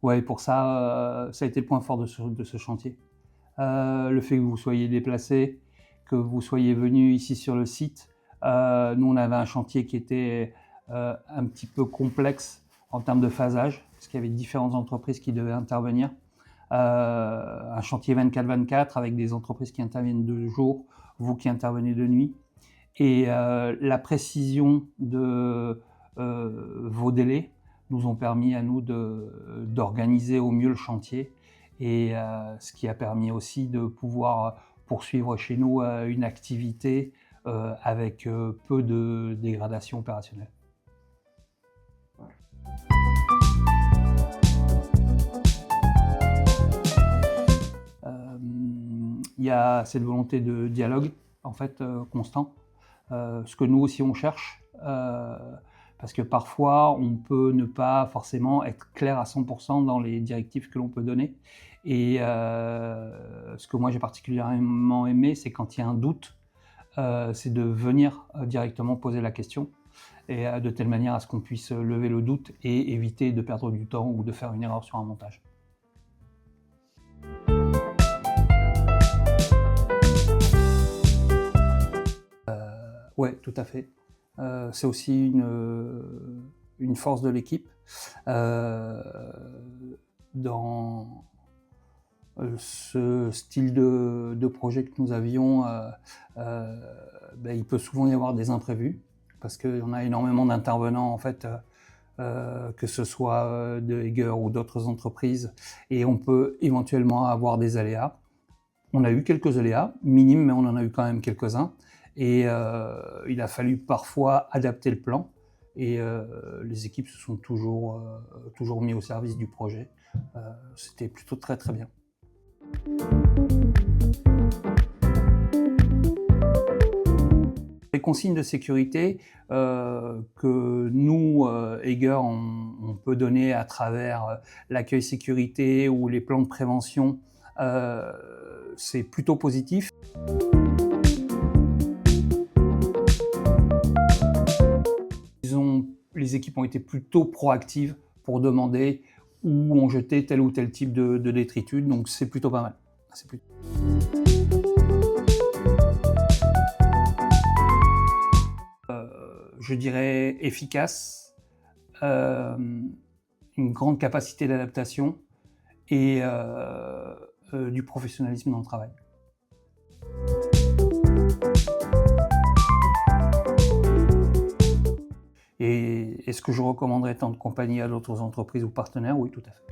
Ouais, pour ça a été le point fort de ce chantier. Le fait que vous soyez déplacés, que vous soyez venus ici sur le site. Nous, on avait un chantier qui était un petit peu complexe en termes de phasage, parce qu'il y avait différentes entreprises qui devaient intervenir. Un chantier 24/24 avec des entreprises qui interviennent de jour, vous qui intervenez de nuit. Et la précision de vos délais nous ont permis à nous d'organiser au mieux le chantier, et ce qui a permis aussi de pouvoir poursuivre chez nous une activité avec peu de dégradation opérationnelle. Il y a cette volonté de dialogue en fait constant, ce que nous aussi on cherche, parce que parfois on peut ne pas forcément être clair à 100% dans les directives que l'on peut donner. Et ce que moi j'ai particulièrement aimé, c'est quand il y a un doute, c'est de venir directement poser la question, et de telle manière à ce qu'on puisse lever le doute et éviter de perdre du temps ou de faire une erreur sur un montage. Ouais, tout à fait. C'est aussi une force de l'équipe. Dans ce style de projet que nous avions, il peut souvent y avoir des imprévus, parce qu'on a énormément d'intervenants en fait, que ce soit de Eger ou d'autres entreprises, et on peut éventuellement avoir des aléas. On a eu quelques aléas, minimes, mais on en a eu quand même quelques-uns. Et il a fallu parfois adapter le plan, et les équipes se sont toujours mis au service du projet. C'était plutôt très très bien. Les consignes de sécurité que nous, Eger, on peut donner à travers l'accueil sécurité ou les plans de prévention, c'est plutôt positif. Les équipes ont été plutôt proactives pour demander où on jetait tel ou tel type de détritus, donc c'est plutôt pas mal. Je dirais efficace, une grande capacité d'adaptation et du professionnalisme dans le travail. Et est-ce que je recommanderais tant de compagnies à d'autres entreprises ou partenaires? Oui, tout à fait.